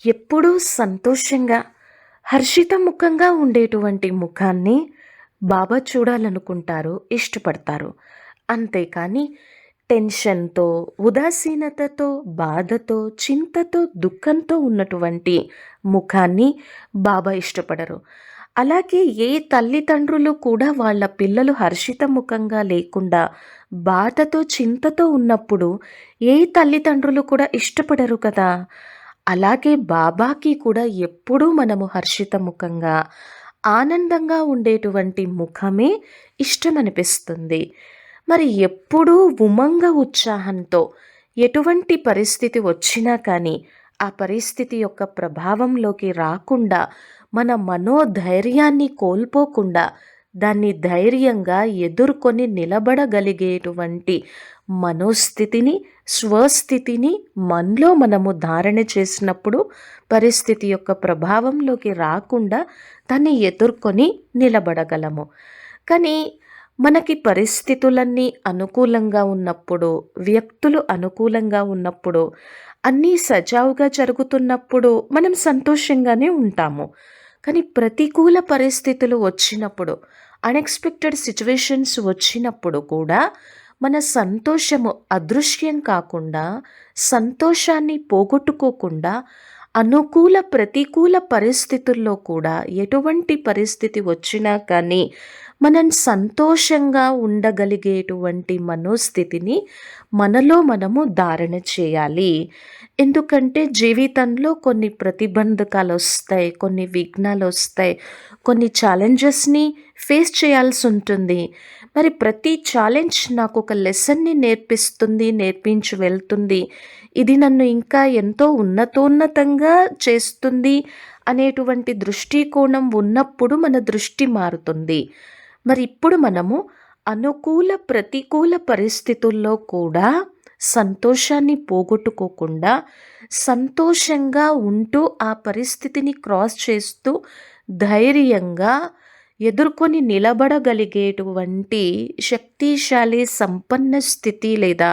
ఎప్పుడూ సంతోషంగా, హర్షితముఖంగా ఉండేటువంటి ముఖాన్ని బాబా చూడాలనుకుంటారు, ఇష్టపడతారు. అంతేకాని టెన్షన్‌తో, ఉదాసీనతతో, బాధతో, చింతతో, దుఃఖంతో ఉన్నటువంటి ముఖాన్ని బాబా ఇష్టపడరు. అలాగే ఏ తల్లిదండ్రులు కూడా వాళ్ళ పిల్లలు హర్షితముఖంగా లేకుండా బాధతో, చింతతో ఉన్నప్పుడు ఏ తల్లిదండ్రులు కూడా ఇష్టపడరు కదా! అలాగే బాబాకి కూడా ఎప్పుడూ మనము హర్షితముఖంగా, ఆనందంగా ఉండేటువంటి ముఖమే ఇష్టమనిపిస్తుంది. మరి ఎప్పుడూ ఉమంగ ఉత్సాహంతో ఎటువంటి పరిస్థితి వచ్చినా కానీ, ఆ పరిస్థితి యొక్క ప్రభావంలోకి రాకుండా, మన మనోధైర్యాన్ని కోల్పోకుండా, దాన్ని ధైర్యంగా ఎదుర్కొని నిలబడగలిగేటువంటి మనోస్థితిని, స్వస్థితిని మనలో మనము ధారణ చేసినప్పుడు పరిస్థితి యొక్క ప్రభావంలోకి రాకుండా దాన్ని ఎదుర్కొని నిలబడగలము. కానీ మనకి పరిస్థితులన్నీ అనుకూలంగా ఉన్నప్పుడు, వ్యక్తులు అనుకూలంగా ఉన్నప్పుడు, అన్నీ సజావుగా జరుగుతున్నప్పుడు మనం సంతోషంగానే ఉంటాము. కానీ ప్రతికూల పరిస్థితులు వచ్చినప్పుడు, అన్‌ఎక్స్‌పెక్టెడ్ సిట్యుయేషన్స్ వచ్చినప్పుడు కూడా మన సంతోషము అదృశ్యం కాకుండా, సంతోషాన్ని పోగొట్టుకోకుండా, అనుకూల, ప్రతికూల పరిస్థితుల్లో కూడా ఎటువంటి పరిస్థితి వచ్చినా కానీ మనం సంతోషంగా ఉండగలిగేటువంటి మనోస్థితిని మనలో మనము ధారణ చేయాలి. ఎందుకంటే జీవితంలో కొన్ని ప్రతిబంధకాలు వస్తాయి, కొన్ని విఘ్నాలు వస్తాయి, కొన్ని ఛాలెంజెస్ని ఫేస్ చేయాల్సి ఉంటుంది. మరి ప్రతి ఛాలెంజ్ నాకు ఒక లెసన్ని నేర్పిస్తుంది, నేర్పించి వెళ్తుంది. ఇది నన్ను ఇంకా ఎంతో ఉన్నతోన్నతంగా చేస్తుంది అనేటువంటి దృష్టికోణం ఉన్నప్పుడు మన దృష్టి మారుతుంది. మరి ఇప్పుడు మనము అనుకూల, ప్రతికూల పరిస్థితుల్లో కూడా సంతోషాన్ని పోగొట్టుకోకుండా, సంతోషంగా ఉంటూ ఆ పరిస్థితిని క్రాస్ చేస్తూ ధైర్యంగా ఎదుర్కొని నిలబడగలిగేటువంటి శక్తిశాలి సంపన్న స్థితి లేదా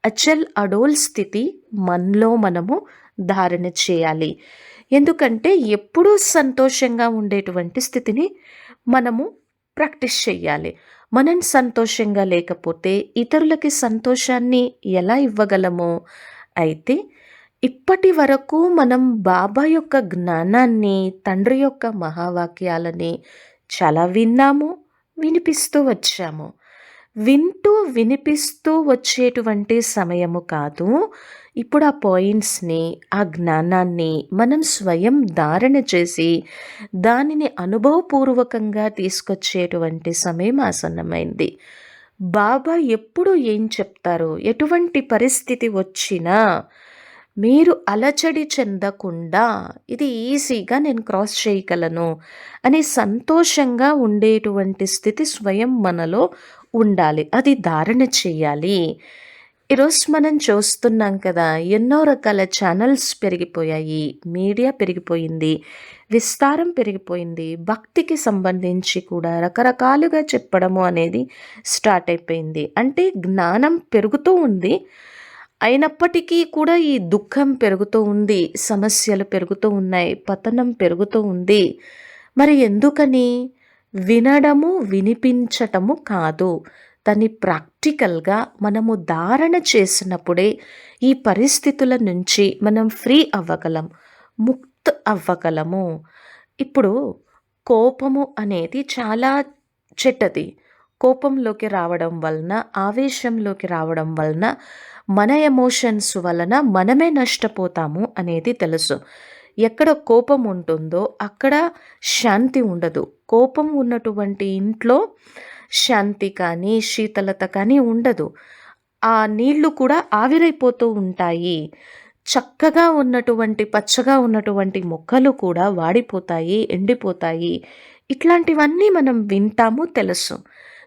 అచల్ అడోల్ స్థితి మనలో మనము ధారణ చేయాలి. ఎందుకంటే ఎప్పుడూ సంతోషంగా ఉండేటువంటి స్థితిని మనము ప్రాక్టీస్ చెయ్యాలి. మనం సంతోషంగా లేకపోతే ఇతరులకి సంతోషాన్ని ఎలా ఇవ్వగలము? అయితే ఇప్పటి వరకు మనం బాబా యొక్క జ్ఞానాన్ని, తండ్రి యొక్క మహావాక్యాలని చాలా విన్నాము, వినిపిస్తూ వచ్చాము. వింటూ, వినిపిస్తూ వచ్చేటువంటి సమయము కాదు. ఇప్పుడు ఆ పాయింట్స్‌ని, ఆ జ్ఞానాన్ని మనం స్వయం ధారణ చేసి, దానిని అనుభవపూర్వకంగా తీసుకొచ్చేటువంటి సమయం ఆసన్నమైంది. బాబా ఎప్పుడు ఏం చెప్తారో, ఎటువంటి పరిస్థితి వచ్చినా మీరు అలజడి చెందకుండా ఇది ఈజీగా నేను క్రాస్ చేయగలను అని సంతోషంగా ఉండేటువంటి స్థితి స్వయం మనలో ఉండాలి. అది ధారణ చేయాలి. ఈరోజు మనం చూస్తున్నాం కదా, ఎన్నో రకాల ఛానల్స్ పెరిగిపోయాయి, మీడియా పెరిగిపోయింది, విస్తారం పెరిగిపోయింది. భక్తికి సంబంధించి కూడా రకరకాలుగా చెప్పడము అనేది స్టార్ట్ అయిపోయింది. అంటే జ్ఞానం పెరుగుతూ ఉంది, అయినప్పటికీ కూడా ఈ దుఃఖం పెరుగుతూ ఉంది, సమస్యలు పెరుగుతూ ఉన్నాయి, పతనం పెరుగుతూ ఉంది. మరి ఎందుకని? వినడము, వినిపించటము కాదు, దాన్ని ప్రాక్టికల్గా మనము ధారణ చేసినప్పుడే ఈ పరిస్థితుల నుంచి మనం ఫ్రీ అవ్వగలం, ముక్త్ అవ్వగలము. ఇప్పుడు కోపము అనేది చాలా చెడ్డది. కోపంలోకి రావడం వలన, ఆవేశంలోకి రావడం వలన, మన ఎమోషన్స్ వలన మనమే నష్టపోతాము అనేది తెలుసు. ఎక్కడ కోపం ఉంటుందో అక్కడ శాంతి ఉండదు. కోపం ఉన్నటువంటి ఇంట్లో శాంతి కానీ, శీతలత కానీ ఉండదు. ఆ నీళ్లు కూడా ఆవిరైపోతూ ఉంటాయి. చక్కగా ఉన్నటువంటి, పచ్చగా ఉన్నటువంటి మొక్కలు కూడా వాడిపోతాయి, ఎండిపోతాయి. ఇట్లాంటివన్నీ మనం వింటాము, తెలుసు.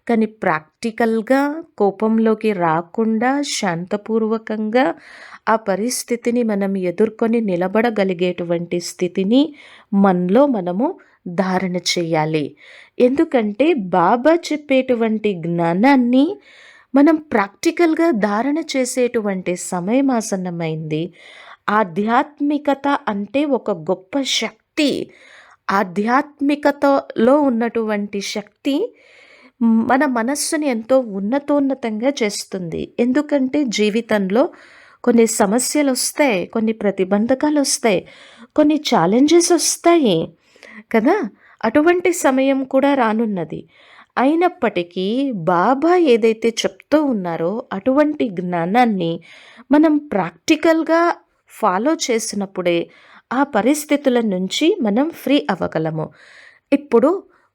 కానీ ప్రాక్టికల్గా కోపంలోకి రాకుండా శాంతపూర్వకంగా ఆ పరిస్థితిని మనం ఎదుర్కొని నిలబడగలిగేటువంటి స్థితిని మనలో మనము ధారణ చేయాలి. ఎందుకంటే బాబా చెప్పేటువంటి జ్ఞానాన్ని మనం ప్రాక్టికల్గా ధారణ చేసేటువంటి సమయం ఆసన్నమైంది. ఆధ్యాత్మికత అంటే ఒక గొప్ప శక్తి. ఆధ్యాత్మికతలో ఉన్నటువంటి శక్తి మన మనస్సుని ఎంతో ఉన్నతోన్నతంగా చేస్తుంది. ఎందుకంటే జీవితంలో కొన్ని సమస్యలొస్తాయి, కొన్ని ప్రతిబంధకాలొస్తాయి, కొన్ని ఛాలెంజెస్ వస్తాయి కదా! అటువంటి సమయం కూడా రానున్నది. అయినప్పటికీ బాబా ఏదైతే చెప్తూ ఉన్నారో అటువంటి జ్ఞానాన్ని మనం ప్రాక్టికల్‌గా ఫాలో చేసినప్పుడే ఆ పరిస్థితుల నుంచి మనం ఫ్రీ అవ్వగలము. ఇప్పుడు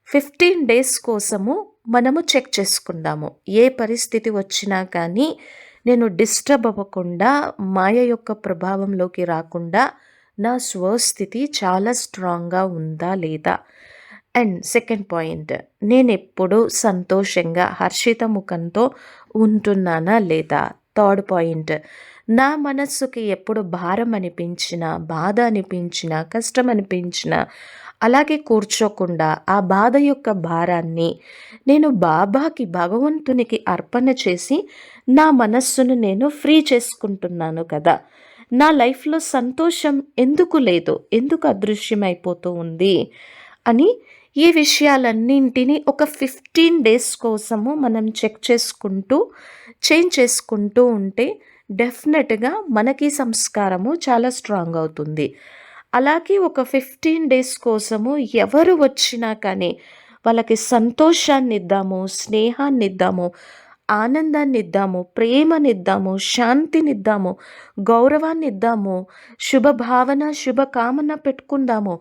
15 డేస్ కోసము మనము చెక్ చేసుకుందాము. ఏ పరిస్థితి వచ్చినా కానీ నేను డిస్టర్బ్ అవ్వకుండా, మాయ యొక్క ప్రభావంలోకి రాకుండా నా స్వస్థితి చాలా స్ట్రాంగ్‌గా ఉందా లేదా? అండ్ సెకండ్ పాయింట్, నేనెప్పుడూ సంతోషంగా హర్షిత ముఖంతో ఉంటున్నానా లేదా? థర్డ్ పాయింట్, నా మనస్సుకి ఎప్పుడు భారం అనిపించినా, బాధ అనిపించినా, కష్టం అనిపించినా అలాగే కూర్చోకుండా ఆ బాధ యొక్క భారాన్ని నేను బాబాకి, భగవంతునికి అర్పణ చేసి నా మనస్సును నేను ఫ్రీ చేసుకుంటున్నాను కదా! నా లైఫ్‌లో సంతోషం ఎందుకు లేదు? ఎందుకు అదృశ్యమైపోతూ ఉంది? అని ఈ విషయాలన్నింటినీ ఒక 15 డేస్ కోసము మనం చెక్ చేసుకుంటూ, చేంజ్ చేసుకుంటూ ఉంటే డెఫినెట్‌గా మనకి సంస్కారము చాలా స్ట్రాంగ్ అవుతుంది. అలాగే ఒక 15 డేస్ కోసము ఎవరు వచ్చినా కానీ వాళ్ళకి సంతోషాన్నిద్దాము, స్నేహాన్నిద్దాము, ఆనందాన్నిద్దాము, ప్రేమనిద్దాము, శాంతినిద్దాము, గౌరవాన్నిద్దాము, శుభభావన, శుభకామన పెట్టుకుందాము.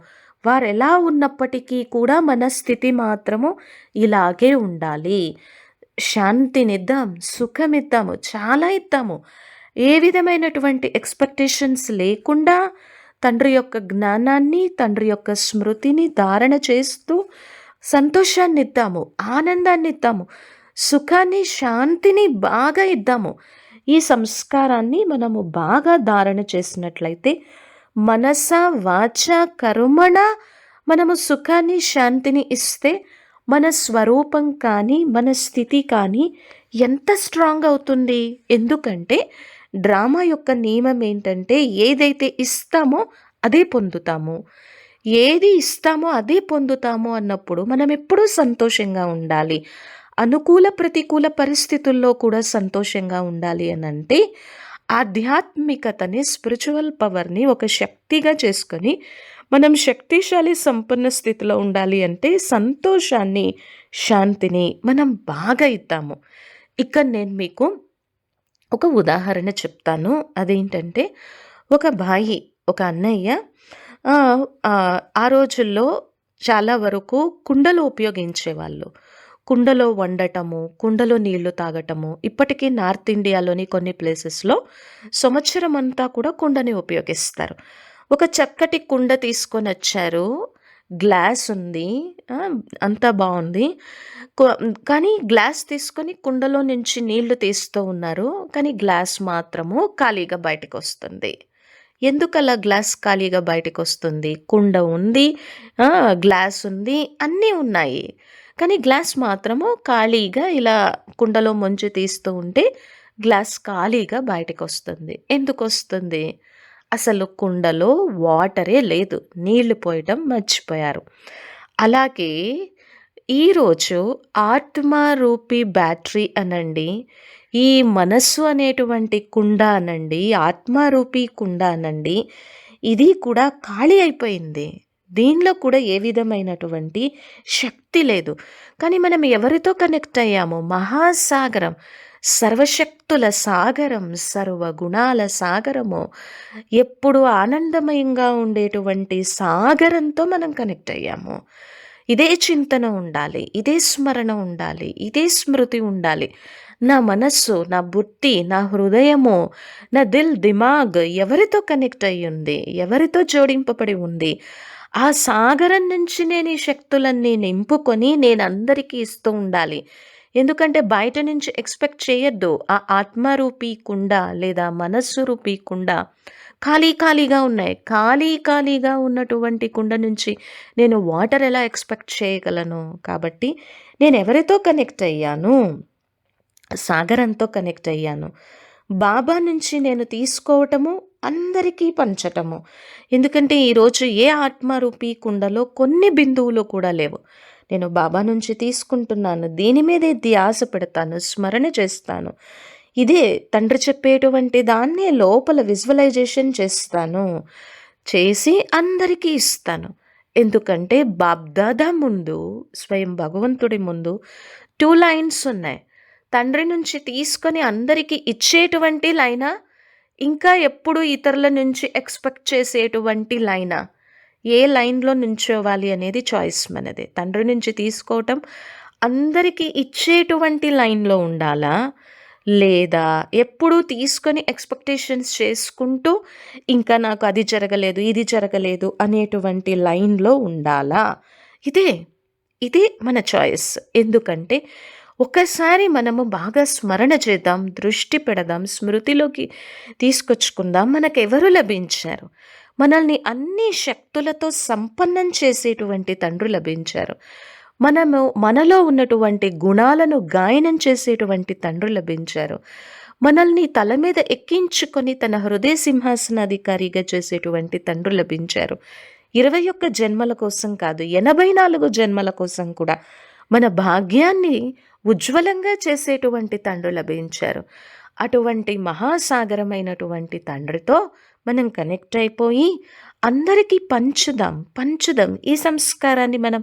వారెలా ఉన్నప్పటికీ కూడా మన స్థితి మాత్రము ఇలాగే ఉండాలి. శాంతినిద్దాం, సుఖమిద్దాము, చాలా ఇద్దాము. ఏ విధమైనటువంటి ఎక్స్‌పెక్టేషన్స్ లేకుండా తండ్రి యొక్క జ్ఞానాన్ని, తండ్రి యొక్క స్మృతిని ధారణ చేస్తూ సంతోషాన్నిద్దాము, ఆనందాన్నిద్దాము, సుఖాన్ని, శాంతిని బాగా ఇద్దాము. ఈ సంస్కారాన్ని మనము బాగా ధారణ చేసినట్లయితే మనస, వాచ, కర్మణ మనము సుఖాన్ని, శాంతిని ఇస్తే మన స్వరూపం కానీ, మన స్థితి కానీ ఎంత స్ట్రాంగ్ అవుతుంది. ఎందుకంటే డ్రామా యొక్క నియమం ఏంటంటే ఏదైతే ఇస్తామో అదే పొందుతాము. ఏది ఇస్తామో అదే పొందుతాము అన్నప్పుడు మనం ఎప్పుడూ సంతోషంగా ఉండాలి. అనుకూల, ప్రతికూల పరిస్థితుల్లో కూడా సంతోషంగా ఉండాలి అనంటే ఆధ్యాత్మికతని, స్పిరిచువల్ పవర్‌ని ఒక శక్తిగా చేసుకొని మనం శక్తిశాలి సంపన్న స్థితిలో ఉండాలి అంటే సంతోషాన్ని, శాంతిని మనం బాగా ఇద్దాము. ఇక్కడ నేను మీకు ఒక ఉదాహరణ చెప్తాను. అదేంటంటే ఒక బాయి, ఒక అన్నయ్య ఆ రోజుల్లో చాలా వరకు కుండలు ఉపయోగించేవాళ్ళు. కుండలో వండటము, కుండలో నీళ్లు తాగటము. ఇప్పటికీ నార్త్ ఇండియాలోని కొన్ని ప్లేసెస్‌లో సంవత్సరం అంతా కూడా కుండని ఉపయోగిస్తారు. ఒక చక్కటి కుండ తీసుకొనొచ్చారు. గ్లాస్ ఉంది. అంతా బావుంది. కానీ గ్లాస్ తీసుకొని కుండలో నుంచి నీళ్లు తీస్తూ ఉన్నారు. కానీ గ్లాస్ మాత్రము ఖాళీగా బయటకొస్తుంది. ఎందుకలా గ్లాస్ ఖాళీగా బయటకొస్తుంది? కుండ ఉంది, గ్లాస్ ఉంది, అన్నీ ఉన్నాయి. కానీ గ్లాస్ మాత్రము ఖాళీగా ఇలా కుండలో ముంచి తీస్తూ ఉంటే గ్లాస్ ఖాళీగా బయటకొస్తుంది. ఎందుకొస్తుంది? అసలు కుండలో వాటరే లేదు. నీళ్లు పోయటం మర్చిపోయారు. అలాగే ఈరోజు ఆత్మరూపి బ్యాటరీ అనండి, ఈ మనస్సు అనేటువంటి కుండ అనండి, ఆత్మరూపి కుండ అనండి, ఇది కూడా ఖాళీ అయిపోయింది. దీనిలో కూడా ఏ విధమైనటువంటి శక్తి లేదు. కానీ మనం ఎవరితో కనెక్ట్ అయ్యామో? మహాసాగరం, సర్వశక్తుల సాగరం, సర్వగుణాల సాగరము, ఎప్పుడు ఆనందమయంగా ఉండేటువంటి సాగరంతో మనం కనెక్ట్ అయ్యాము. ఇదే చింతన ఉండాలి, ఇదే స్మరణ ఉండాలి, ఇదే స్మృతి ఉండాలి. నా మనస్సు, నా బుద్ధి, నా హృదయము, నా దిల్, దిమాగ్ ఎవరితో కనెక్ట్ అయ్యి ఉంది? ఎవరితో జోడింపబడి ఉంది? ఆ సాగరం నుంచి నేను ఈ శక్తులన్నీ నింపుకొని నేను అందరికీ ఇస్తూ ఉండాలి. ఎందుకంటే బయట నుంచి ఎక్స్‌పెక్ట్ చేయొద్దు. ఆ ఆత్మరూపీ కుండ లేదా మనస్సు రూపీ కుండ ఖాళీగా ఉన్నాయి. ఖాళీగా ఉన్నటువంటి కుండ నుంచి నేను వాటర్ ఎలా ఎక్స్‌పెక్ట్ చేయగలను? కాబట్టి నేను ఎవరితో కనెక్ట్ అయ్యాను? సాగరంతో కనెక్ట్ అయ్యాను. బాబా నుంచి నేను తీసుకోవటము, అందరికీ పంచటము. ఎందుకంటే ఈరోజు ఏ ఆత్మరూపీ కుండలో కొన్ని బిందువులు కూడా లేవు. నేను బాబా నుంచి తీసుకుంటున్నాను, దీని మీదే ధ్యాస పెడతాను, స్మరణ చేస్తాను. ఇదే తండ్రి చెప్పేటువంటి దాన్ని లోపల విజువలైజేషన్ చేస్తాను, చేసి అందరికీ ఇస్తాను. ఎందుకంటే బాబ్దాదా ముందు, స్వయం భగవంతుడి ముందు 2 లైన్స్ ఉన్నాయి. తండ్రి నుంచి తీసుకొని అందరికీ ఇచ్చేటువంటి లైనా, ఇంకా ఎప్పుడు ఇతరుల నుంచి ఎక్స్పెక్ట్ చేసేటువంటి లైనా, ఏ లైన్లో నుంచోవాలి అనేది చాయిస్ మనదే. తండ్రి నుంచి తీసుకోవటం అందరికీ ఇచ్చేటువంటి లైన్లో ఉండాలా, లేదా ఎప్పుడూ తీసుకొని ఎక్స్పెక్టేషన్స్ చేసుకుంటూ ఇంకా నాకు అది జరగలేదు, ఇది జరగలేదు అనేటువంటి లైన్లో ఉండాలా? ఇదే మన చాయిస్. ఎందుకంటే ఒకసారి మనము బాగా స్మరణ చేద్దాం, దృష్టి పెడదాం, స్మృతిలోకి తీసుకొచ్చుకుందాం. మనకెవరు లభించారు? మనల్ని అన్ని శక్తులతో సంపన్నం చేసేటువంటి తండ్రి లభించారు. మనలో ఉన్నటువంటి గుణాలను గాయనం చేసేటువంటి తండ్రి లభించారు. మనల్ని తల మీద ఎక్కించుకొని తన హృదయ సింహాసనాధికారిగా చేసేటువంటి తండ్రి లభించారు. 21 జన్మల కోసం కాదు, 84 జన్మల కోసం కూడా మన భాగ్యాన్ని ఉజ్వలంగా చేసేటువంటి తండ్రి లభించారు. అటువంటి మహాసాగరమైనటువంటి తండ్రితో మనం కనెక్ట్ అయిపోయి అందరికీ పంచుదాం. ఈ సంస్కారాన్ని మనం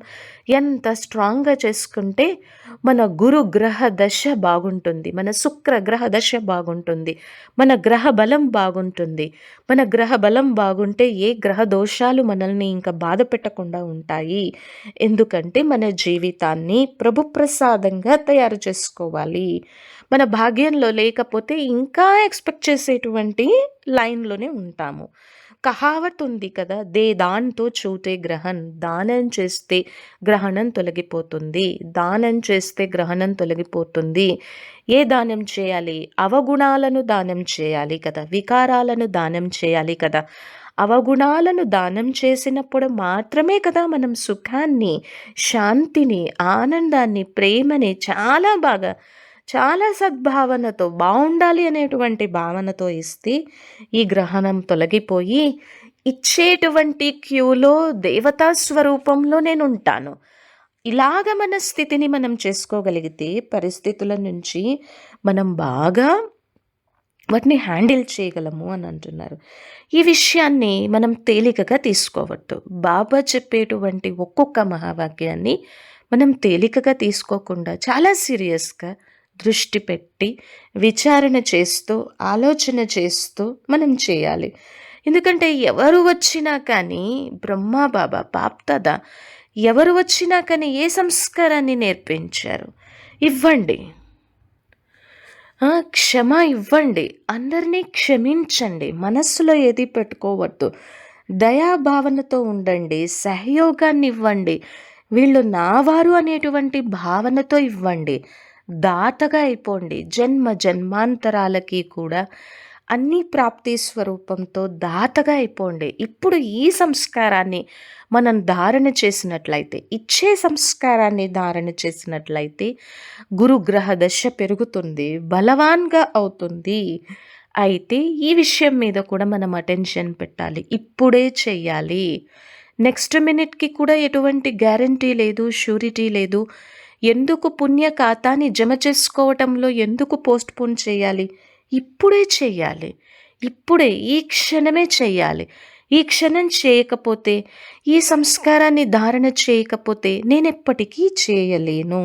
ఎంత స్ట్రాంగ్గా చేసుకుంటే మన గురు గ్రహ దశ బాగుంటుంది, మన శుక్ర గ్రహ దశ బాగుంటుంది, మన గ్రహ బలం బాగుంటుంది. మన గ్రహ బలం బాగుంటే ఏ గ్రహ దోషాలు మనల్ని ఇంకా బాధ పెట్టకుండా ఉంటాయి. ఎందుకంటే మన జీవితాన్ని ప్రభుప్రసాదంగా తయారు చేసుకోవాలి. మన భాగ్యంలో లేకపోతే ఇంకా ఎక్స్పెక్ట్ చేసేటువంటి లైన్లోనే ఉంటాము. కహావత్ ఉంది కదా, దే దాన్తో చూతే గ్రహణ్, దానం చేస్తే గ్రహణం తొలగిపోతుంది, దానం చేస్తే గ్రహణం తొలగిపోతుంది. ఏ దానం చేయాలి? అవగుణాలను దానం చేయాలి కదా, వికారాలను దానం చేయాలి కదా. అవగుణాలను దానం చేసినప్పుడు మాత్రమే కదా మనం సుఖాన్ని, శాంతిని, ఆనందాన్ని, ప్రేమని చాలా సద్భావనతో బాగుండాలి అనేటువంటి భావనతో ఇస్తే ఈ గ్రహణం తొలగిపోయి ఇచ్చేటువంటి క్యూలో దేవతా స్వరూపంలో నేను ఉంటాను. ఇలాగ మన స్థితిని మనం చేసుకోగలిగితే పరిస్థితుల నుంచి మనం బాగా వాటిని హ్యాండిల్ చేయగలము అని అంటున్నారు. ఈ విషయాన్ని మనం తేలికగా తీసుకోవద్దు. బాబా చెప్పేటువంటి ఒక్కొక్క మహావాక్యాన్ని మనం తేలికగా తీసుకోకుండా చాలా సీరియస్గా దృష్టి పెట్టి విచారణ చేస్తూ ఆలోచన చేస్తూ మనం చేయాలి. ఎందుకంటే ఎవరు వచ్చినా కానీ బ్రహ్మ బాబా బాప్దాదా ఎవరు వచ్చినా కానీ ఏ సంస్కారాన్ని నేర్పించారు? ఇవ్వండి, క్షమ ఇవ్వండి, అందరినీ క్షమించండి, మనస్సులో ఏది పెట్టుకోవద్దు, దయాభావనతో ఉండండి, సహయోగాన్ని ఇవ్వండి, వీళ్ళు నావారు అనేటువంటి భావనతో ఇవ్వండి, దాతగా అయిపోండి. జన్మాంతరాలకి కూడా అన్ని ప్రాప్తి స్వరూపంతో దాతగా అయిపోండి. ఇప్పుడు ఈ సంస్కారాన్ని మనం ధారణ చేసినట్లయితే, ఇచ్చే సంస్కారాన్ని ధారణ చేసినట్లయితే గురుగ్రహ దశ పెరుగుతుంది, బలవాన్గా అవుతుంది. అయితే ఈ విషయం మీద కూడా మనం అటెన్షన్ పెట్టాలి. ఇప్పుడే చెయ్యాలి. నెక్స్ట్ మినిట్కి కూడా ఎటువంటి గ్యారంటీ లేదు, షూరిటీ లేదు. ఎందుకు పుణ్య ఖాతాని జమ చేసుకోవటంలో ఎందుకు పోస్ట్పోన్ చేయాలి? ఇప్పుడే చెయ్యాలి. ఇప్పుడే ఈ క్షణమే చెయ్యాలి. ఈ క్షణం చేయకపోతే, ఈ సంస్కారాన్ని ధారణ చేయకపోతే నేను ఎప్పటికీ చేయలేను.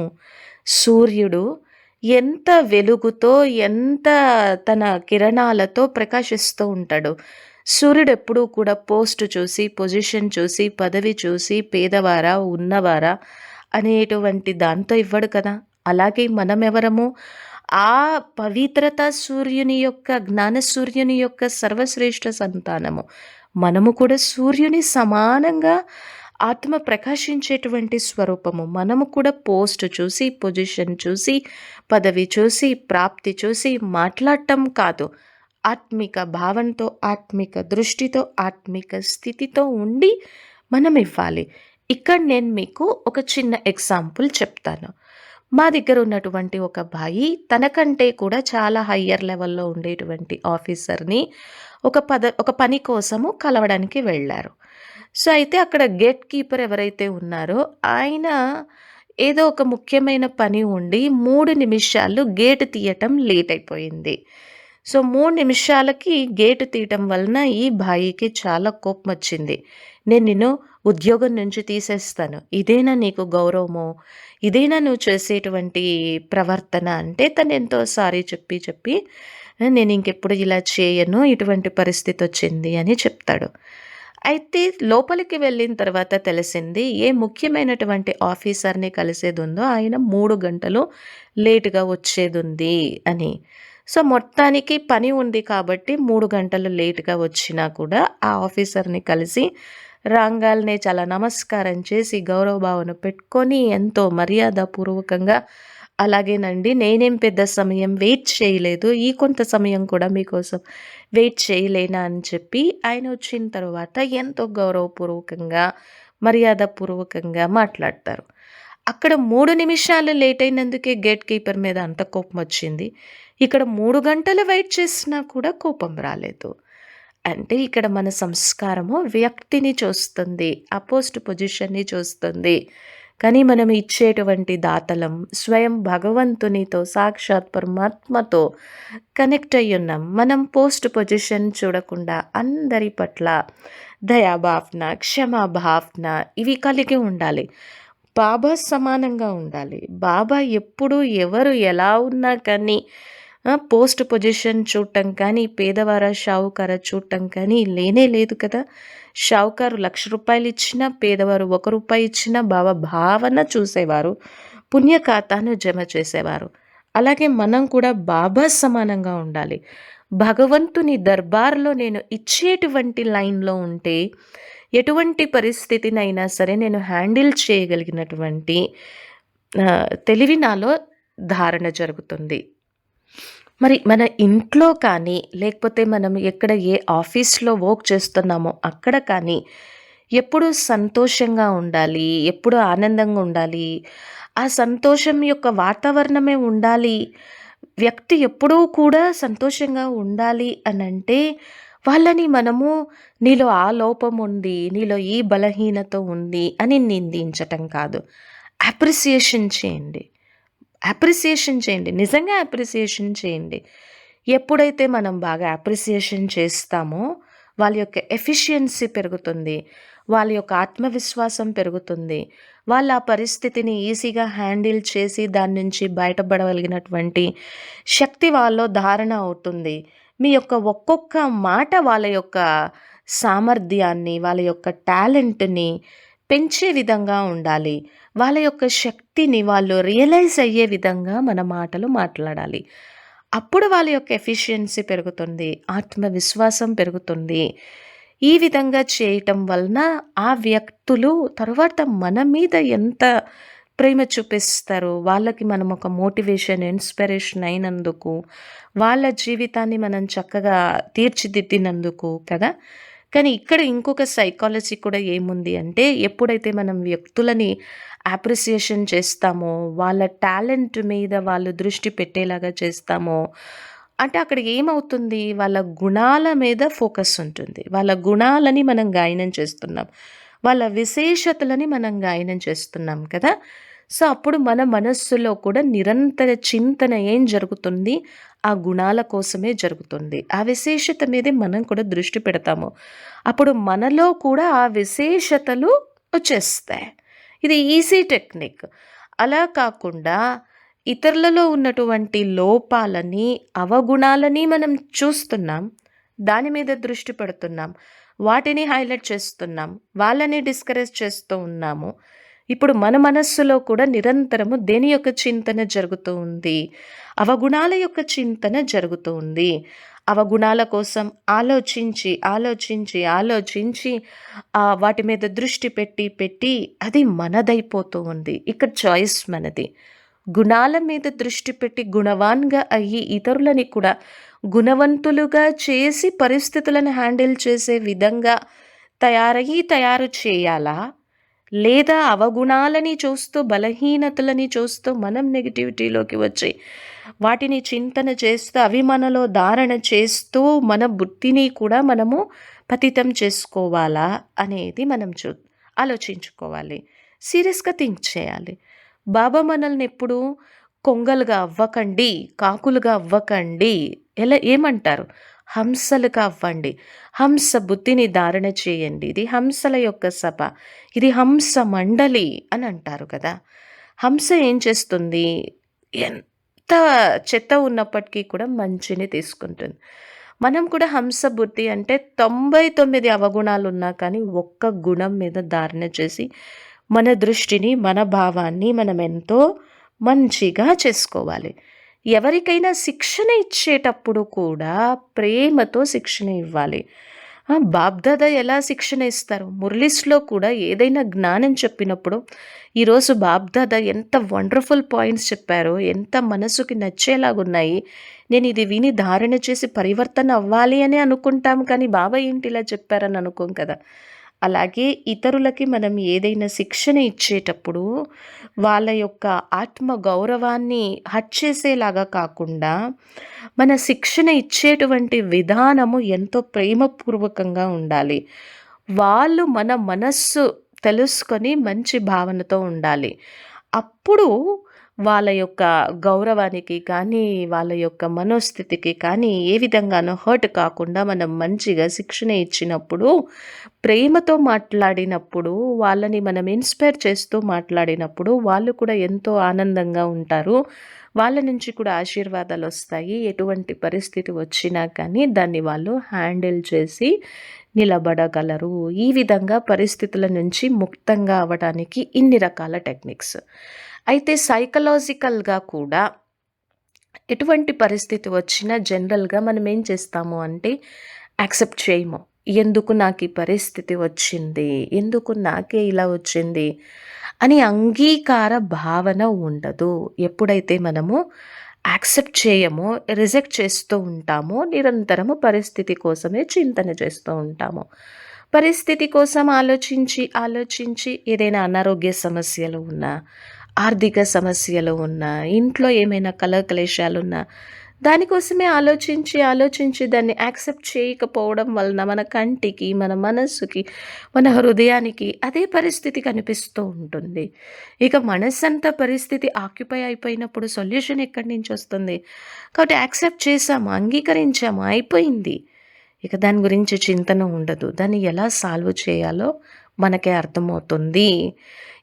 సూర్యుడు ఎంత వెలుగుతో, ఎంత తన కిరణాలతో ప్రకాశిస్తూ ఉంటాడు. సూర్యుడు ఎప్పుడూ కూడా పోస్ట్ చూసి, పొజిషన్ చూసి, పదవి చూసి, పేదవారా ఉన్నవారా అనేటువంటి దాంతో ఇవ్వడు కదా. అలాగే మనం ఎవరము? ఆ పవిత్రత సూర్యుని యొక్క, జ్ఞాన సూర్యుని యొక్క సర్వశ్రేష్ఠ సంతానము. మనము కూడా సూర్యుని సమానంగా ఆత్మ ప్రకాశించేటువంటి స్వరూపము. మనము కూడా పోస్ట్ చూసి, పొజిషన్ చూసి, పదవి చూసి, ప్రాప్తి చూసి మాట్లాడటం కాదు, ఆత్మిక భావంతో, ఆత్మిక దృష్టితో, ఆత్మిక స్థితితో ఉండి మనం ఇవ్వాలి. ఇక్కడ నేను మీకు ఒక చిన్న ఎగ్జాంపుల్ చెప్తాను. మా దగ్గర ఉన్నటువంటి ఒక అబ్బాయి తనకంటే కూడా చాలా హయ్యర్ లెవెల్‌లో ఉండేటువంటి ఆఫీసర్‌ని ఒక పని కోసము కలవడానికి వెళ్లారు. సో, అయితే అక్కడ గేట్ కీపర్ ఎవరైతే ఉన్నారో ఆయన ఏదో ఒక ముఖ్యమైన పని ఉండి 3 నిమిషాలు గేట్ తీయటం లేట్ అయిపోయింది. సో, 3 నిమిషాలకి గేట్ తీయటం వలన ఈ భాయికి చాలా కోపమొచ్చింది. నేను నిన్ను ఉద్యోగం నుంచి తీసేస్తాను. ఇదేనా నీకు గౌరవము? ఇదేనా నువ్వు చేసేటువంటి ప్రవర్తన? అంటే తనెంతో సారీ చెప్పి నేనింకెప్పుడు ఇలా చేయను. ఇటువంటి పరిస్థితొచ్చింది అని చెప్తాడు. అయితే లోపలికి వెళ్ళిన తర్వాత తెలిసింది ఏ ముఖ్యమైనటువంటి ఆఫీసర్‌ని కలిసేదుందో ఆయన 3 గంటలు లేట్‌గా వచ్చేదుంది అని. సో, మొత్తానికి పని ఉంది కాబట్టి 3 గంటలు లేట్‌గా వచ్చినా కూడా ఆ ఆఫీసర్‌ని కలిసి రాంగాల్నే చాలా నమస్కారం చేసి గౌరవ భావన పెట్టుకొని ఎంతో మర్యాదపూర్వకంగా అలాగేనండి నేనేం పెద్ద సమయం వెయిట్ చేయలేదు. ఈ కొంత సమయం కూడా మీకోసం వెయిట్ చేయలేనా అని చెప్పి ఆయన వచ్చిన తర్వాత ఎంతో గౌరవపూర్వకంగా, మర్యాదపూర్వకంగా మాట్లాడతారు. అక్కడ 3 నిమిషాలు లేట్ అయినందుకే గేట్ కీపర్ మీద అంత కోపమొచ్చింది. ఇక్కడ 3 గంటలు వెయిట్ చేసినా కూడా కోపం రాలేదు. అంటే ఇక్కడ మన సంస్కారము వ్యక్తిని చూస్తుంది. అపోస్ట్ పొజిషన్‌ని చూస్తుంది. కానీ మనం ఇచ్చేటువంటి దాతలం స్వయం భగవంతునితో, సాక్షాత్ పరమాత్మతో కనెక్ట్ అయ్యున్నాం. మనం పోస్ట్ పొజిషన్ చూడకుండా అందరి పట్ల దయాభావన, క్షమాభావన ఇవి కలిగి ఉండాలి. బాబా సమానంగా ఉండాలి. బాబా ఎప్పుడు ఎవరు ఎలా ఉన్నా కానీ పోస్ట్ పొజిషన్ చూడటం కానీ, పేదవార, షావుకార చూడటం కానీ లేనే లేదు కదా! షావుకారు రూ. 1,00,000 ఇచ్చినా, పేదవారు రూ. 1 ఇచ్చినా బాబా భావన చూసేవారు. పుణ్య ఖాతాను జమ చేసేవారు. అలాగే మనం కూడా బాబా సమానంగా ఉండాలి. భగవంతుని దర్బార్‌లో నేను ఇచ్చేటువంటి లైన్‌లో ఉంటే, ఎటువంటి పరిస్థితినైనా సరే నేను హ్యాండిల్ చేయగలిగినటువంటి తెలివి నాలో ధారణ జరుగుతుంది. మరి మన ఇంట్లో కానీ, లేకపోతే మనం ఎక్కడ ఏ ఆఫీస్‌లో వర్క్ చేస్తున్నామో అక్కడ కానీ, ఎప్పుడూ సంతోషంగా ఉండాలి. ఎప్పుడూ ఆనందంగా ఉండాలి. ఆ సంతోషం యొక్క వాతావరణమే ఉండాలి. వ్యక్తి ఎప్పుడూ కూడా సంతోషంగా ఉండాలి అనంటే, వాళ్ళని మనము నీలో ఆ లోపం ఉంది, నీలో ఈ బలహీనత ఉంది అని నిందించటం కాదు. అప్రిసియేషన్ చేయండి. అప్రిసియేషన్ చేయండి. నిజంగా అప్రిసియేషన్ చేయండి. ఎప్పుడైతే మనం బాగా అప్రిసియేషన్ చేస్తామో, వాళ్ళ యొక్క ఎఫిషియన్సీ పెరుగుతుంది. వాళ్ళ యొక్క ఆత్మవిశ్వాసం పెరుగుతుంది. వాళ్ళు ఆ పరిస్థితిని ఈజీగా హ్యాండిల్ చేసి దాని నుంచి బయటపడగలిగినటువంటి శక్తి వాళ్ళలో ధారణ అవుతుంది. మీ యొక్క ఒక్కొక్క మాట వాళ్ళ యొక్క సామర్థ్యాన్ని, వాళ్ళ యొక్క టాలెంట్‌ని పెంచే విధంగా ఉండాలి. వాళ్ళ యొక్క శక్తిని వాళ్ళు రియలైజ్ అయ్యే విధంగా మన మాటలు మాట్లాడాలి. అప్పుడు వాళ్ళ యొక్క ఎఫిషియన్సీ పెరుగుతుంది. ఆత్మవిశ్వాసం పెరుగుతుంది. ఈ విధంగా చేయటం వలన ఆ వ్యక్తులు తరువాత మన మీద ఎంత ప్రేమ చూపిస్తారు. వాళ్ళకి మనం ఒక మోటివేషన్, ఇన్‌స్పిరేషన్ అయినందుకు, వాళ్ళ జీవితాన్ని మనం చక్కగా తీర్చిదిద్దినందుకు కదా! కానీ ఇక్కడ ఇంకొక సైకాలజీ కూడా ఏముంది అంటే, ఎప్పుడైతే మనం వ్యక్తులని అప్రిసియేషన్ చేస్తామో, వాళ్ళ టాలెంట్ మీద వాళ్ళు దృష్టి పెట్టేలాగా చేస్తామో, అంటే అక్కడ ఏమవుతుంది? వాళ్ళ గుణాల మీద ఫోకస్ ఉంటుంది. వాళ్ళ గుణాలని మనం గాయనం చేస్తున్నాం. వాళ్ళ విశేషతలని మనం గాయనం చేస్తున్నాం కదా! సో, అప్పుడు మన మనస్సులో కూడా నిరంతర చింతన ఏం జరుగుతుంది? ఆ గుణాల కోసమే జరుగుతుంది. ఆ విశేషత మీదే మనం కూడా దృష్టి పెడతాము. అప్పుడు మనలో కూడా ఆ విశేషతలు వచ్చేస్తాయి. ఇది ఈజీ టెక్నిక్. అలా కాకుండా ఇతరులలో ఉన్నటువంటి లోపాలని, అవగుణాలని మనం చూస్తున్నాం. దాని మీద దృష్టి పెడుతున్నాం. వాటిని హైలైట్ చేస్తున్నాం. వాళ్ళని డిస్కరేజ్ చేస్తూ ఉన్నాము. ఇప్పుడు మన మనస్సులో కూడా నిరంతరము దేని యొక్క చింతన జరుగుతూ ఉంది? అవగుణాల యొక్క చింతన జరుగుతూ ఉంది. అవగుణాల కోసం ఆలోచించి వాటి మీద దృష్టి పెట్టి అది మనదైపోతూ ఉంది. ఇక్కడ చాయిస్ మనది. గుణాల మీద దృష్టి పెట్టి గుణవాన్‌గా అయ్యి ఇతరులని కూడా గుణవంతులుగా చేసి పరిస్థితులను హ్యాండిల్ చేసే విధంగా తయారు చేయాలా? లేదా అవగుణాలని చూస్తూ, బలహీనతలని చూస్తూ మనం నెగటివిటీలోకి వచ్చి వాటిని చింతన చేస్తూ, అవి మనలో ధారణ చేస్తూ మన బుద్ధిని కూడా మనము పతితం చేసుకోవాలా అనేది మనం ఆలోచించుకోవాలి. సీరియస్‌గా థింక్ చేయాలి. బాబా మనల్ని ఎప్పుడు కొంగలుగా అవ్వకండి, కాకులుగా అవ్వకండి, ఏమంటారు? హంసలుగా అవ్వండి. హంస బుద్ధిని ధారణ చేయండి. ఇది హంసల యొక్క సభ. ఇది హంస మండలి అని అంటారు కదా! హంస ఏం చేస్తుంది? ఎంత చెత్త ఉన్నప్పటికీ కూడా మంచిని తీసుకుంటుంది. మనం కూడా హంస బుద్ధి అంటే 99 అవగుణాలున్నా కానీ ఒక్క గుణం మీద ధారణ చేసి మన దృష్టిని, మన భావాన్ని మనం ఎంతో మంచిగా చేసుకోవాలి. ఎవరికైనా శిక్షణ ఇచ్చేటప్పుడు కూడా ప్రేమతో శిక్షణ ఇవ్వాలి. బాబ్దాదా ఎలా శిక్షణ ఇస్తారు? మురళీస్‌లో కూడా ఏదైనా జ్ఞానం చెప్పినప్పుడు, ఈరోజు బాబ్దాదా ఎంత వండర్‌ఫుల్ పాయింట్స్ చెప్పారో, ఎంత మనసుకి నచ్చేలాగున్నాయి. నేను ఇది విని ధారణ చేసి పరివర్తన అవ్వాలి అని అనుకుంటాం, కానీ బాబా ఏంటి ఇలా చెప్పారని అనుకోం కదా! అలాగే ఇతరులకి మనం ఏదైనా శిక్షణ ఇచ్చేటప్పుడు వాళ్ళ యొక్క ఆత్మ గౌరవాన్ని హర్ట్ చేసేలాగా కాకుండా మన శిక్షణ ఇచ్చేటువంటి విధానము ఎంతో ప్రేమపూర్వకంగా ఉండాలి. వాళ్ళు మన మనస్సు తెలుసుకొని మంచి భావనతో ఉండాలి. అప్పుడు వాళ్ళ యొక్క గౌరవానికి కానీ, వాళ్ళ యొక్క మనోస్థితికి కానీ ఏ విధంగానూ హర్ట్ కాకుండా మనం మంచిగా శిక్షణ ఇచ్చినప్పుడు, ప్రేమతో మాట్లాడినప్పుడు, వాళ్ళని మనం ఇన్స్పైర్ చేస్తూ మాట్లాడినప్పుడు వాళ్ళు కూడా ఎంతో ఆనందంగా ఉంటారు. వాళ్ళ నుంచి కూడా ఆశీర్వాదాలొస్తాయి. ఎటువంటి పరిస్థితి వచ్చినా కానీ దాన్ని వాళ్ళు హ్యాండిల్ చేసి నిలబడగలరు. ఈ విధంగా పరిస్థితుల నుంచి ముక్తంగా అవ్వడానికి ఇన్ని రకాల టెక్నిక్స్. అయితే సైకలాజికల్‌గా కూడా ఎటువంటి పరిస్థితి వచ్చినా జనరల్‌గా మనం ఏం చేస్తాము అంటే యాక్సెప్ట్ చేయము. ఎందుకు నాకు ఈ పరిస్థితి వచ్చింది? ఎందుకు నాకే ఇలా వచ్చింది? అని అంగీకార భావన ఉండదు. ఎప్పుడైతే మనము యాక్సెప్ట్ చేయమో, రిజెక్ట్ చేస్తూ ఉంటామో, నిరంతరము పరిస్థితి కోసమే చింతన చేస్తూ ఉంటాము. పరిస్థితి కోసం ఆలోచించి ఏదైనా అనారోగ్య సమస్యలు ఉన్నా, ఆర్థిక సమస్యలు ఉన్నా, ఇంట్లో ఏమైనా కలహక్లేశాలున్నా దానికోసమే ఆలోచించి దాన్ని యాక్సెప్ట్ చేయకపోవడం వలన మన కంటికి, మన మనస్సుకి, మన హృదయానికి అదే పరిస్థితి కనిపిస్తూ ఉంటుంది. ఇక మనస్సంతా పరిస్థితి ఆక్యుపై అయిపోయినప్పుడు సొల్యూషన్ ఎక్కడి నుంచి వస్తుంది? కాబట్టి యాక్సెప్ట్ చేసాము, అంగీకరించాము, అయిపోయింది. ఇక దాని గురించి చింతన ఉండదు. దాన్ని ఎలా సాల్వ్ చేయాలో మనకే అర్థమవుతుంది.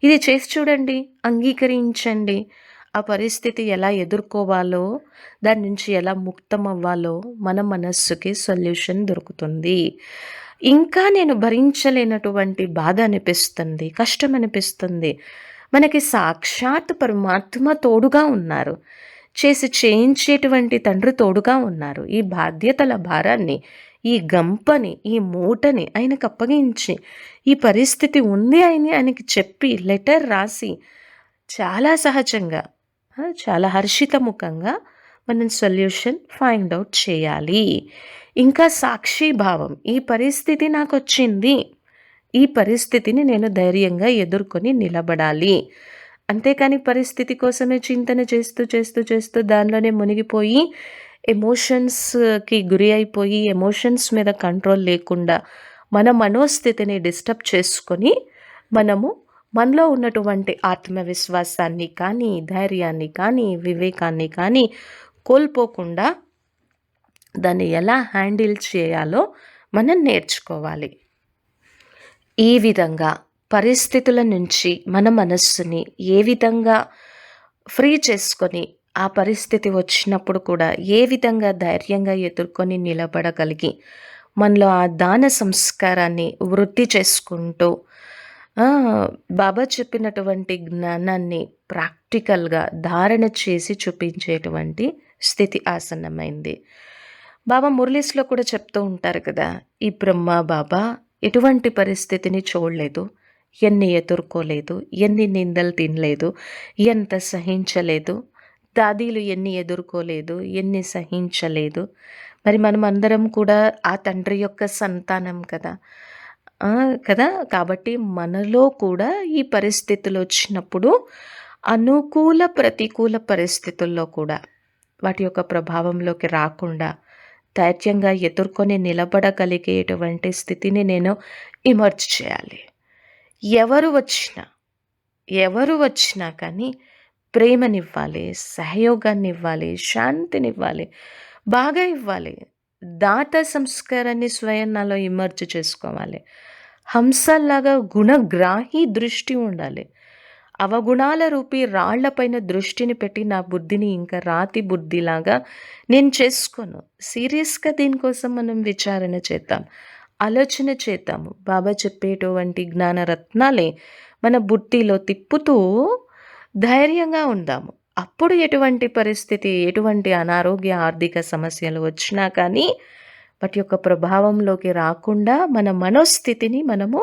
ఇది చేసి చూడండి, అంగీకరించండి. ఆ పరిస్థితి ఎలా ఎదుర్కోవాలో, దాని నుంచి ఎలా ముక్తం అవ్వాలో మన మనస్సుకి సొల్యూషన్ దొరుకుతుంది. ఇంకా నేను భరించలేనటువంటి బాధ అనిపిస్తుంది, కష్టం అనిపిస్తుంది. మనకి సాక్షాత్ పరమాత్మ తోడుగా ఉన్నారు. చేయించేటువంటి తండ్రి తోడుగా ఉన్నారు. ఈ బాధ్యతల భారాన్ని, ఈ గంపని, ఈ మూటని ఆయనకు అప్పగించి, ఈ పరిస్థితి ఉంది అని ఆయనకి చెప్పి లెటర్ రాసి చాలా సహజంగా, చాలా హర్షితముఖంగా మనం సొల్యూషన్ ఫైండ్ అవుట్ చేయాలి. ఇంకా సాక్షిభావం, ఈ పరిస్థితి నాకొచ్చింది, ఈ పరిస్థితిని నేను ధైర్యంగా ఎదుర్కొని నిలబడాలి. అంతేకాని పరిస్థితి కోసమే చింతన చేస్తూ దానిలోనే మునిగిపోయి ఎమోషన్స్‌కి గురి అయిపోయి, ఎమోషన్స్ మీద కంట్రోల్ లేకుండా మన మనోస్థితిని డిస్టర్బ్ చేసుకొని మనలో ఉన్నటువంటి ఆత్మవిశ్వాసాన్ని కానీ, ధైర్యాన్ని కానీ, వివేకాన్ని కానీ కోల్పోకుండా దాన్ని ఎలా హ్యాండిల్ చేయాలో మనం నేర్చుకోవాలి. ఈ విధంగా పరిస్థితుల నుంచి మన మనస్సుని ఏ విధంగా ఫ్రీ చేసుకొని, ఆ పరిస్థితి వచ్చినప్పుడు కూడా ఏ విధంగా ధైర్యంగా ఎదుర్కొని నిలబడగలిగి, మనలో ఆ దాన సంస్కారాన్ని వృద్ధి చేసుకుంటూ బాబా చెప్పినటువంటి జ్ఞానాన్ని ప్రాక్టికల్‌గా ధారణ చేసి చూపించేటువంటి స్థితి ఆసన్నమైంది. బాబా మురళీస్‌లో కూడా చెప్తూ ఉంటారు కదా! ఈ బ్రహ్మ బాబా ఎటువంటి పరిస్థితిని చూడలేదు, ఎన్ని ఎదుర్కోలేదు, ఎన్ని నిందలు తినలేదు, ఎంత సహించలేదు, దాదీలు ఎన్ని ఎదుర్కోలేదు, ఎన్ని సహించలేదు. మరి మనమందరం కూడా ఆ తండ్రి యొక్క సంతానం కదా! ఆ! కదా! కాబట్టి మనలో కూడా ఈ పరిస్థితులొచ్చినప్పుడు అనుకూల, ప్రతికూల పరిస్థితుల్లో కూడా వాటి యొక్క ప్రభావంలోకి రాకుండా ధైర్యంగా ఎదుర్కొని నిలబడగలిగేటువంటి స్థితిని నేను ఇమర్జ్ చేయాలి. ఎవరు వచ్చినా, ఎవరు వచ్చినా కానీ ప్రేమనివ్వాలి, సహయోగాన్నివ్వాలి, శాంతినివ్వాలి, బాగా ఇవ్వాలి. దాత సంస్కారాన్ని స్వయం నాలో ఇమర్జ్ చేసుకోవాలి. హంసల్లాగా గుణగ్రాహి దృష్టి ఉండాలి. అవగుణాల రూపీ రాళ్లపైన దృష్టిని పెట్టి నా బుద్ధిని ఇంకా రాతి బుద్ధిలాగా నేను చేసుకోను. సీరియస్‌గా దీనికోసం మనం విచారణ చేద్దాం. ఆలోచన చేద్దాము. బాబా చెప్పేటువంటి జ్ఞానరత్నాలే మన బుట్టిలో తిప్పుతూ ధైర్యంగా ఉందాము. అప్పుడు ఎటువంటి పరిస్థితి, ఎటువంటి అనారోగ్య, ఆర్థిక సమస్యలు వచ్చినా కానీ వాటి యొక్క ప్రభావంలోకి రాకుండా మన మనోస్థితిని మనము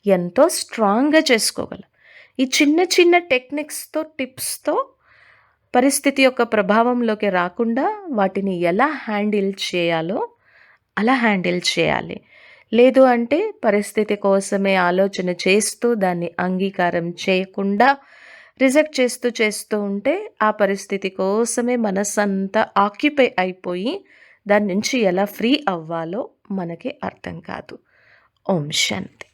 ఎంతో స్ట్రాంగ్‌గా చేసుకోగలం. ఈ చిన్న చిన్న టెక్నిక్స్‌తో, టిప్స్‌తో పరిస్థితి యొక్క ప్రభావంలోకి రాకుండా వాటిని ఎలా హ్యాండిల్ చేయాలో అలా హ్యాండిల్ చేయాలి. లేదు అంటే పరిస్థితి కోసమే ఆలోచన చేస్తూ దాన్ని అంగీకారం చేయకుండా రిజెక్ట్ చేస్తూ ఉంటే ఆ పరిస్థితి కోసమే మనసంతా ఆక్యుపై అయిపోయి దాని నుంచి ఎలా ఫ్రీ అవ్వాలో మనకి అర్థం కాదు. ఓం శాంతి.